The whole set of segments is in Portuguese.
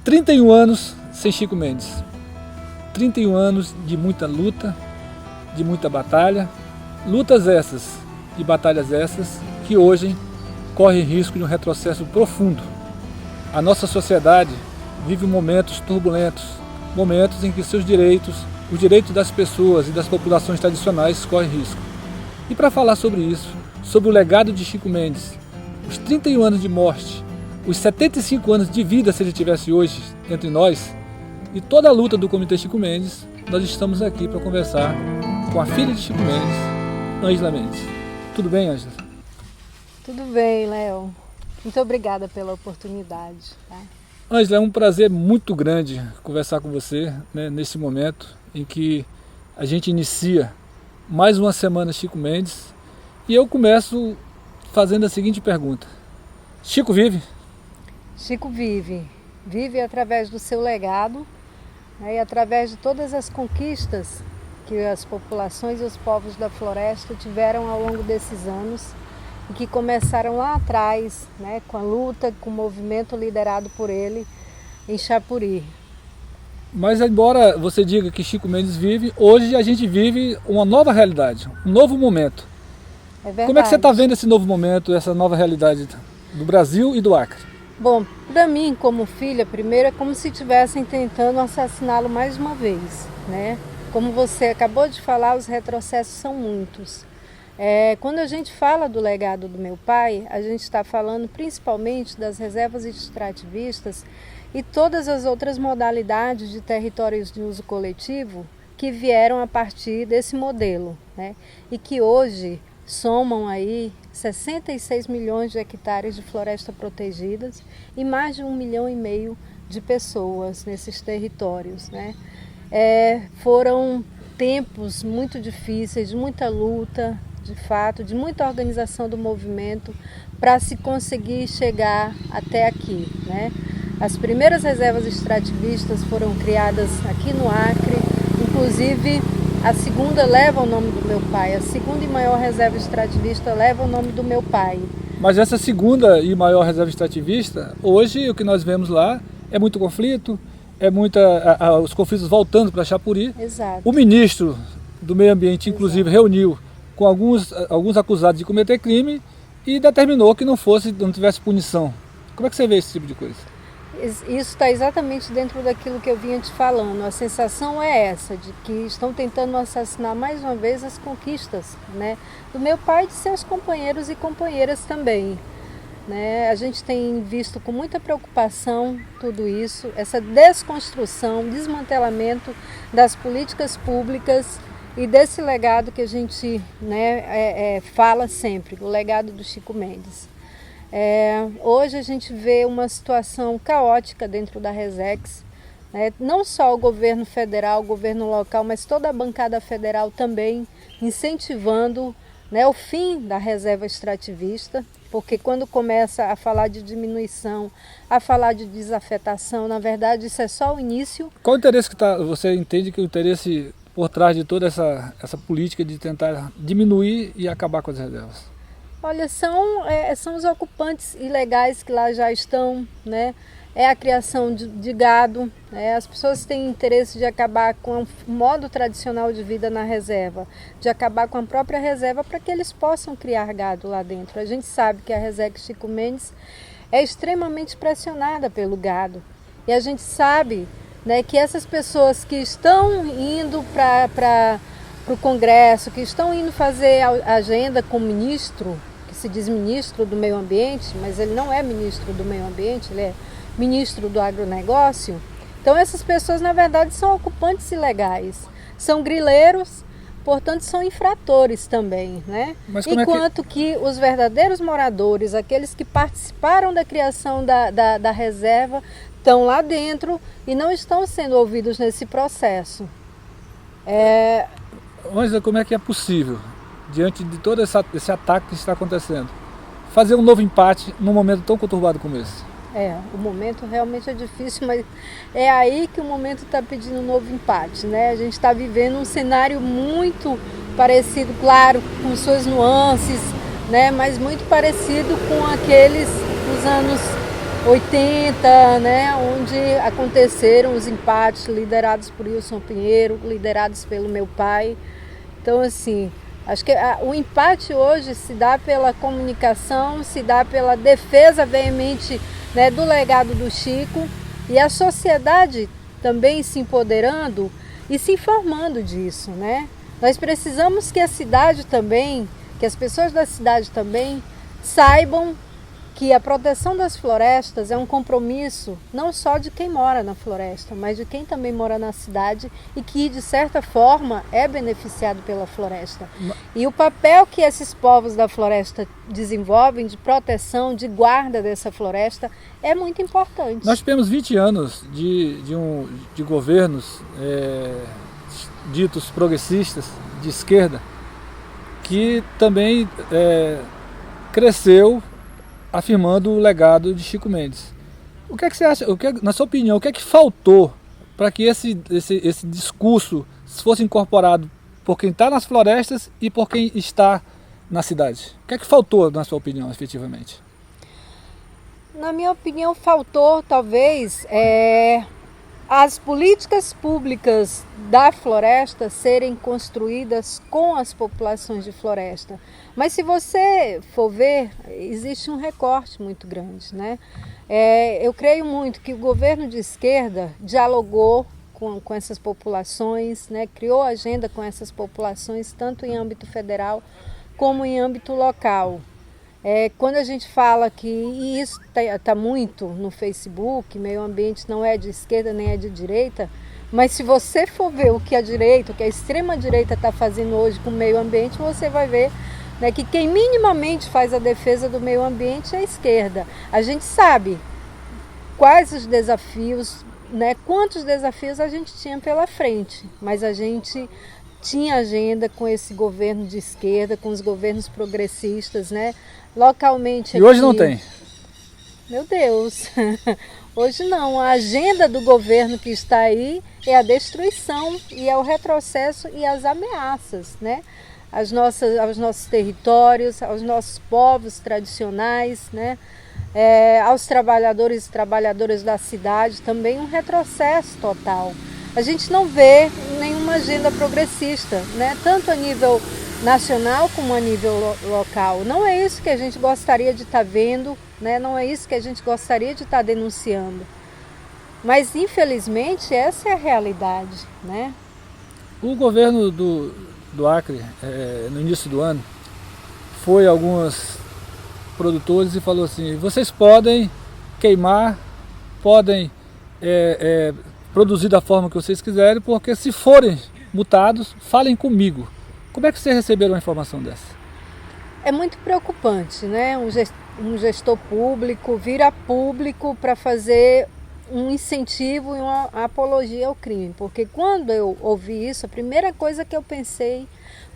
31 anos sem Chico Mendes. 31 anos de muita luta, de muita batalha. Lutas essas e batalhas essas que hoje correm risco de um retrocesso profundo. A nossa sociedade vive momentos turbulentos, momentos em que seus direitos, os direitos das pessoas e das populações tradicionais correm risco. E para falar sobre isso, sobre o legado de Chico Mendes, os 31 anos de morte, os 75 anos de vida se ele tivesse hoje entre nós, e toda a luta do Comitê Chico Mendes, nós estamos aqui para conversar com a filha de Chico Mendes, Ângela Mendes. Tudo bem, Ângela? Tudo bem, Léo. Muito obrigada pela oportunidade. Tá? Ângela, é um prazer muito grande conversar com você, né, nesse momento em que a gente inicia mais uma semana Chico Mendes, e eu começo fazendo a seguinte pergunta: Chico vive? Chico vive. Vive através do seu legado, né, e através de todas as conquistas que as populações e os povos da floresta tiveram ao longo desses anos e que começaram lá atrás, né, com a luta, com o movimento liderado por ele em Chapuri. Mas embora você diga que Chico Mendes vive, hoje a gente vive uma nova realidade, um novo momento. É verdade. Como é que você está vendo esse novo momento, essa nova realidade do Brasil e do Acre? Bom, para mim, como filha, primeiro é como se estivessem tentando assassiná-lo mais uma vez, né? Como você acabou de falar, os retrocessos são muitos. Quando a gente fala do legado do meu pai, a gente está falando principalmente das reservas extrativistas e todas as outras modalidades de territórios de uso coletivo que vieram a partir desse modelo, né? E que hoje somam aí 66 milhões de hectares de floresta protegidas e mais de 1,5 milhão de pessoas nesses territórios, né? Foram tempos muito difíceis, de muita luta, de fato, de muita organização do movimento para se conseguir chegar até aqui, né? As primeiras reservas extrativistas foram criadas aqui no Acre, inclusive a segunda leva o nome do meu pai, a segunda e maior reserva extrativista leva o nome do meu pai. Mas essa segunda e maior reserva extrativista, hoje o que nós vemos lá é muito conflito, os conflitos voltando para Chapuri. Exato. O ministro do Meio Ambiente, inclusive, reuniu com alguns acusados de cometer crime e determinou que não tivesse punição. Como é que você vê esse tipo de coisa? Isso está exatamente dentro daquilo que eu vinha te falando. A sensação é essa, de que estão tentando assassinar mais uma vez as conquistas, né, do meu pai e de seus companheiros e companheiras também. Né? A gente tem visto com muita preocupação tudo isso, essa desconstrução, desmantelamento das políticas públicas e desse legado que a gente, né, fala sempre, o legado do Chico Mendes. Hoje a gente vê uma situação caótica dentro da Resex, né? Não só o governo federal, o governo local, mas toda a bancada federal também incentivando, né, o fim da reserva extrativista, porque quando começa a falar de diminuição, a falar de desafetação, na verdade isso é só o início. Qual o interesse você entende que o interesse por trás de toda essa política de tentar diminuir e acabar com as reservas? Olha, são os ocupantes ilegais que lá já estão, né? É a criação de gado, né? As pessoas têm interesse de acabar com o modo tradicional de vida na reserva, de acabar com a própria reserva para que eles possam criar gado lá dentro. A gente sabe que a reserva Chico Mendes é extremamente pressionada pelo gado e a gente sabe, né, que essas pessoas que estão indo para o Congresso, que estão indo fazer a agenda com o ministro, que se diz ministro do meio ambiente, mas ele não é ministro do meio ambiente, ele é ministro do agronegócio. Então essas pessoas na verdade são ocupantes ilegais, são grileiros, portanto são infratores também, né? Enquanto que os verdadeiros moradores, aqueles que participaram da criação da reserva, estão lá dentro e não estão sendo ouvidos nesse processo. Ângela, como é que é possível, diante de todo esse ataque que está acontecendo, fazer um novo empate num momento tão conturbado como esse? O momento realmente é difícil, mas é aí que o momento está pedindo um novo empate, né? A gente está vivendo um cenário muito parecido, claro, com suas nuances, né? Mas muito parecido com aqueles dos anos 80, né, onde aconteceram os empates liderados por Wilson Pinheiro, liderados pelo meu pai. Então, assim, acho que o empate hoje se dá pela comunicação, se dá pela defesa veemente, né, do legado do Chico, e a sociedade também se empoderando e se informando disso, né? Nós precisamos que a cidade também, que as pessoas da cidade também saibam que a proteção das florestas é um compromisso não só de quem mora na floresta, mas de quem também mora na cidade e que, de certa forma, é beneficiado pela floresta. E o papel que esses povos da floresta desenvolvem de proteção, de guarda dessa floresta, é muito importante. Nós tivemos 20 anos de governos ditos progressistas, de esquerda, que também cresceu afirmando o legado de Chico Mendes. O que é que você acha, na sua opinião, o que é que faltou para que esse discurso fosse incorporado por quem está nas florestas e por quem está na cidade? O que é que faltou, na sua opinião, efetivamente? Na minha opinião, faltou, talvez, as políticas públicas da floresta serem construídas com as populações de floresta. Mas se você for ver, existe um recorte muito grande, né? Eu creio muito que o governo de esquerda dialogou com essas populações, né? Criou agenda com essas populações, tanto em âmbito federal como em âmbito local. Quando a gente fala que, e isso está muito no Facebook, meio ambiente não é de esquerda nem é de direita, mas se você for ver o que a direita, o que a extrema-direita está fazendo hoje com o meio ambiente, você vai ver, né, que quem minimamente faz a defesa do meio ambiente é a esquerda. A gente sabe quais os desafios, né, quantos desafios a gente tinha pela frente, mas a gente tinha agenda com esse governo de esquerda, com os governos progressistas, né? Localmente aqui. E hoje não tem? Meu Deus, hoje não. A agenda do governo que está aí é a destruição e é o retrocesso e as ameaças, né? Aos nossos territórios, aos nossos povos tradicionais, né? Aos trabalhadores e trabalhadoras da cidade, também um retrocesso total. A gente não vê nenhuma agenda progressista, né? Tanto a nível nacional como a nível local. Não é isso que a gente gostaria de estar vendo, né? Não é isso que a gente gostaria de estar denunciando. Mas, infelizmente, essa é a realidade, né? O governo do Acre, no início do ano, foi a alguns produtores e falou assim: vocês podem queimar, podem produzir da forma que vocês quiserem, porque se forem multados, falem comigo. Como é que vocês receberam uma informação dessa? É muito preocupante, né? Um gestor público vira público para fazer um incentivo e uma apologia ao crime. Porque quando eu ouvi isso, a primeira coisa que eu pensei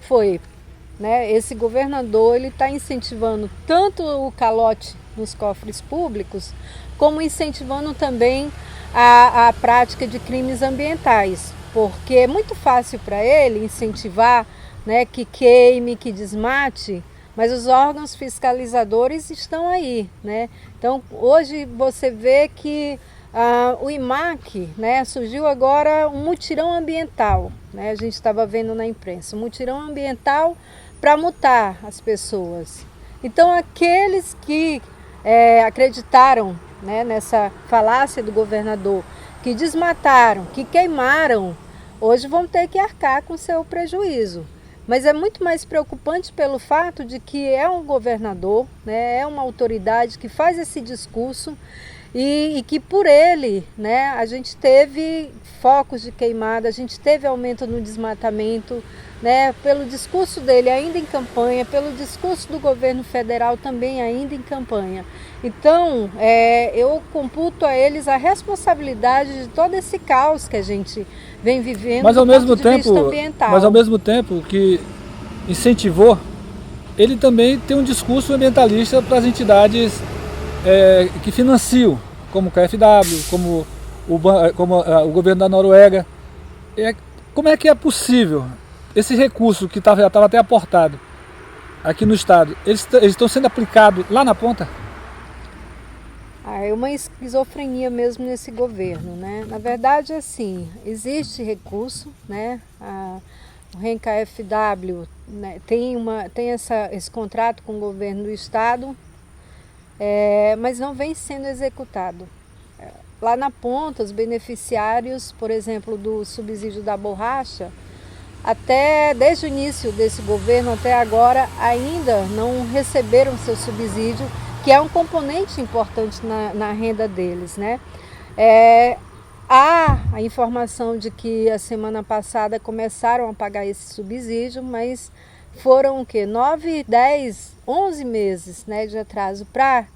foi, né, esse governador ele está incentivando tanto o calote nos cofres públicos, como incentivando também a prática de crimes ambientais, porque é muito fácil para ele incentivar, né, que queime, que desmate, mas os órgãos fiscalizadores estão aí, né? Então hoje você vê que o IMAC, né, surgiu agora um mutirão ambiental, né? A gente estava vendo na imprensa, um mutirão ambiental para multar as pessoas. Então aqueles que acreditaram, né, nessa falácia do governador, que desmataram, que queimaram, hoje vão ter que arcar com seu prejuízo. Mas é muito mais preocupante pelo fato de que é um governador, né, é uma autoridade que faz esse discurso e que por ele, né, a gente teve focos de queimada, a gente teve aumento no desmatamento, né, pelo discurso dele ainda em campanha, pelo discurso do governo federal também ainda em campanha. Então, eu computo a eles a responsabilidade de todo esse caos que a gente vem vivendo do ponto de vista ambiental. Mas ao mesmo tempo que incentivou, ele também tem um discurso ambientalista para as entidades que financiam, como o KfW, como o governo da Noruega. Como é que é possível esse recurso que já estava até aportado aqui no estado, eles estão sendo aplicados lá na ponta? É uma esquizofrenia mesmo nesse governo, né? Na verdade, assim, existe recurso, né? O RENCA-FW, né, tem esse contrato com o governo do estado, mas não vem sendo executado. Lá na ponta, os beneficiários, por exemplo, do subsídio da borracha, desde o início desse governo até agora, ainda não receberam seu subsídio, que é um componente importante na renda deles, né? Há a informação de que a semana passada começaram a pagar esse subsídio, mas foram o quê? 9, 10, 11 meses, né, de atraso para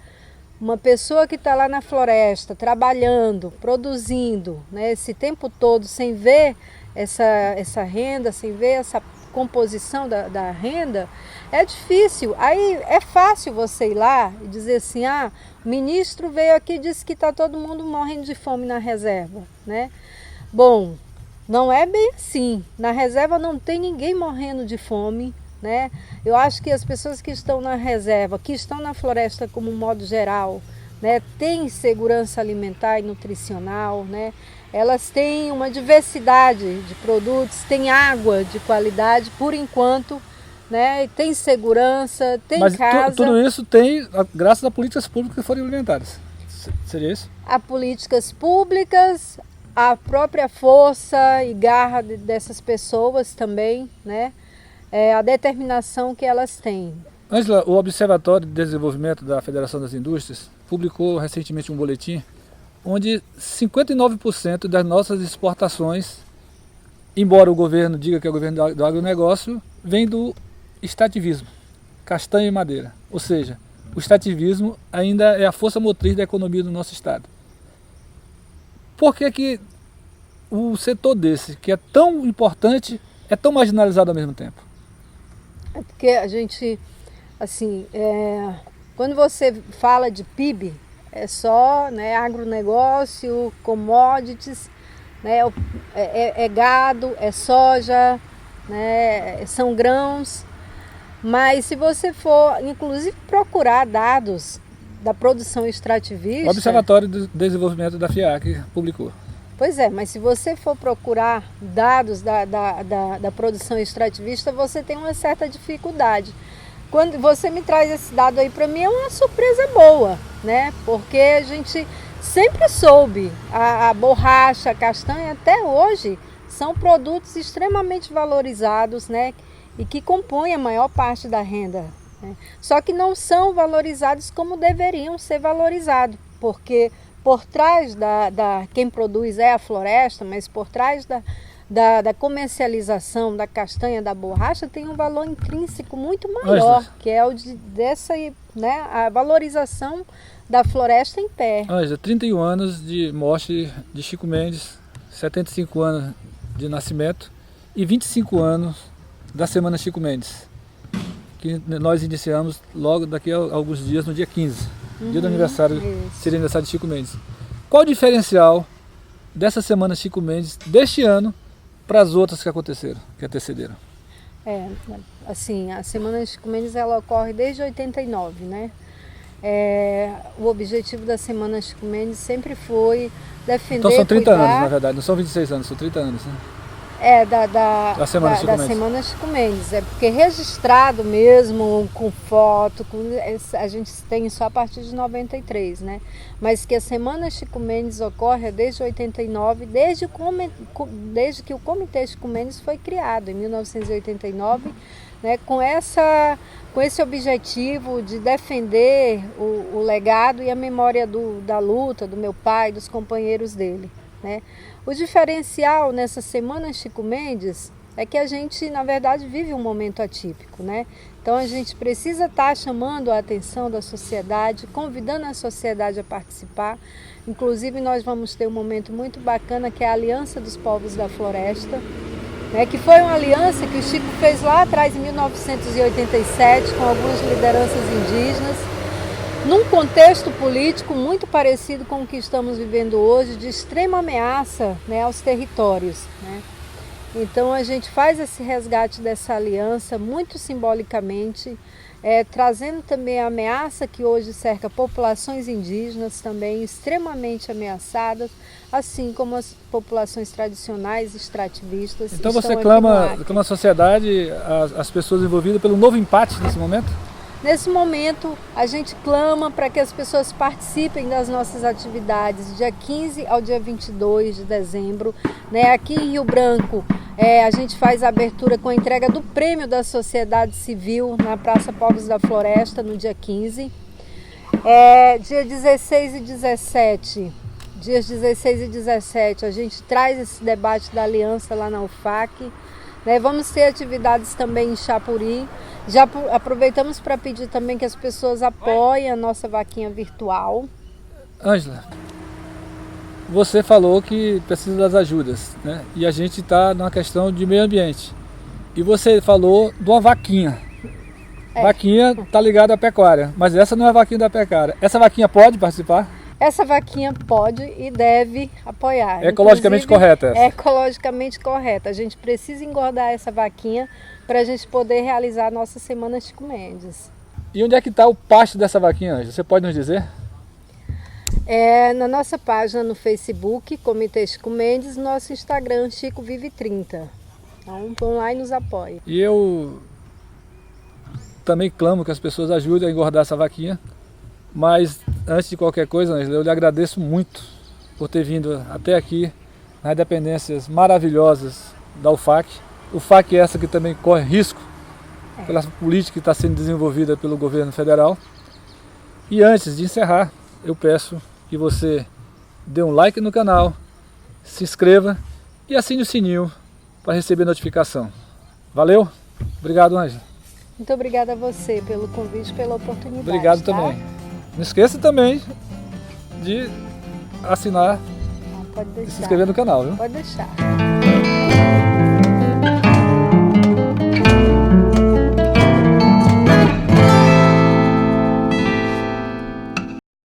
uma pessoa que está lá na floresta, trabalhando, produzindo, né, esse tempo todo sem ver essa renda, sem ver essa composição da renda, é difícil. Aí é fácil você ir lá e dizer assim, o ministro veio aqui e disse que está todo mundo morrendo de fome na reserva, né? Bom, não é bem assim. Na reserva não tem ninguém morrendo de fome, né? Eu acho que as pessoas que estão na reserva, que estão na floresta como modo geral, né, têm segurança alimentar e nutricional, né? Elas têm uma diversidade de produtos, tem água de qualidade por enquanto, né? Tem segurança, tem casa. Mas tudo isso tem graças a políticas públicas que foram implementadas. Seria isso? A políticas públicas, a própria força e garra dessas pessoas também, né? A determinação que elas têm. Ângela, o Observatório de Desenvolvimento da Federação das Indústrias publicou recentemente um boletim onde 59% das nossas exportações, embora o governo diga que é o governo do agronegócio, vem do extrativismo, castanha e madeira. Ou seja, o extrativismo ainda é a força motriz da economia do nosso estado. Por que o setor desse, que é tão importante, é tão marginalizado ao mesmo tempo? É porque a gente, assim, quando você fala de PIB, é só, né, agronegócio, commodities, né, é gado, é soja, né, são grãos. Mas se você for, inclusive, procurar dados da produção extrativista... O Observatório de Desenvolvimento da FIAC publicou. Pois é, mas se você for procurar dados da produção extrativista, você tem uma certa dificuldade. Quando você me traz esse dado aí, para mim é uma surpresa boa, né? Porque a gente sempre soube, a borracha, a castanha, até hoje, são produtos extremamente valorizados, né? E que compõem a maior parte da renda, né? Só que não são valorizados como deveriam ser valorizados, porque por trás quem produz é a floresta, mas por trás da comercialização da castanha, da borracha, tem um valor intrínseco muito maior, que é o né, a valorização da floresta em pé. Ângela, 31 anos de morte de Chico Mendes, 75 anos de nascimento e 25 anos da Semana Chico Mendes, que nós iniciamos logo daqui a alguns dias, no dia 15, dia do aniversário, seria aniversário de Chico Mendes. Qual o diferencial dessa Semana Chico Mendes deste ano para as outras que aconteceram, que antecederam? Assim, a Semana Chico Mendes ela ocorre desde 89, né? O objetivo da Semana Chico Mendes sempre foi defender... Então são 30 anos, na verdade, não são 26 anos, são 30 anos, né? Da Semana Chico Mendes. É porque registrado mesmo, com foto, a gente tem só a partir de 93, né? Mas que a Semana Chico Mendes ocorre desde 89, desde que o Comitê Chico Mendes foi criado, em 1989, né? Com esse objetivo de defender o legado e a memória da luta do meu pai, dos companheiros dele, né? O diferencial nessa Semana Chico Mendes é que a gente, na verdade, vive um momento atípico, né? Então a gente precisa estar chamando a atenção da sociedade, convidando a sociedade a participar. Inclusive nós vamos ter um momento muito bacana que é a Aliança dos Povos da Floresta, né? Que foi uma aliança que o Chico fez lá atrás, em 1987, com algumas lideranças indígenas, num contexto político muito parecido com o que estamos vivendo hoje, de extrema ameaça, né, aos territórios, né? Então a gente faz esse resgate dessa aliança muito simbolicamente, trazendo também a ameaça que hoje cerca populações indígenas também extremamente ameaçadas, assim como as populações tradicionais extrativistas. Então você clama a sociedade, as pessoas envolvidas, pelo novo empate nesse momento? Nesse momento, a gente clama para que as pessoas participem das nossas atividades, dia 15 ao dia 22 de dezembro. Aqui em Rio Branco, a gente faz a abertura com a entrega do Prêmio da Sociedade Civil na Praça Povos da Floresta, no dia 15. Dia 16 e 17, dias 16 e 17, a gente traz esse debate da aliança lá na UFAC. Vamos ter atividades também em Chapuri. Já aproveitamos para pedir também que as pessoas apoiem a nossa vaquinha virtual. Ângela, você falou que precisa das ajudas, né? E a gente está numa questão de meio ambiente. E você falou de uma vaquinha. Vaquinha está ligada à pecuária, mas essa não é a vaquinha da pecuária. Essa vaquinha pode participar? Essa vaquinha pode e deve apoiar. Ecologicamente correta essa? É ecologicamente correta. A gente precisa engordar essa vaquinha para a gente poder realizar a nossa Semana Chico Mendes. E onde é que está o pasto dessa vaquinha, Ângela? Você pode nos dizer? Na nossa página no Facebook, Comitê Chico Mendes, nosso Instagram, Chico Vive 30. Então vão lá e nos apoiem. E eu também clamo que as pessoas ajudem a engordar essa vaquinha. Mas antes de qualquer coisa, Ângela, eu lhe agradeço muito por ter vindo até aqui nas dependências maravilhosas da UFAC. UFAC é essa que também corre risco pela política que está sendo desenvolvida pelo governo federal. E antes de encerrar, eu peço que você dê um like no canal, se inscreva e assine o sininho para receber notificação. Valeu? Obrigado, Ângela. Muito obrigada a você pelo convite, pela oportunidade. Obrigado também. Não esqueça também de assinar e se inscrever no canal, viu? Pode deixar.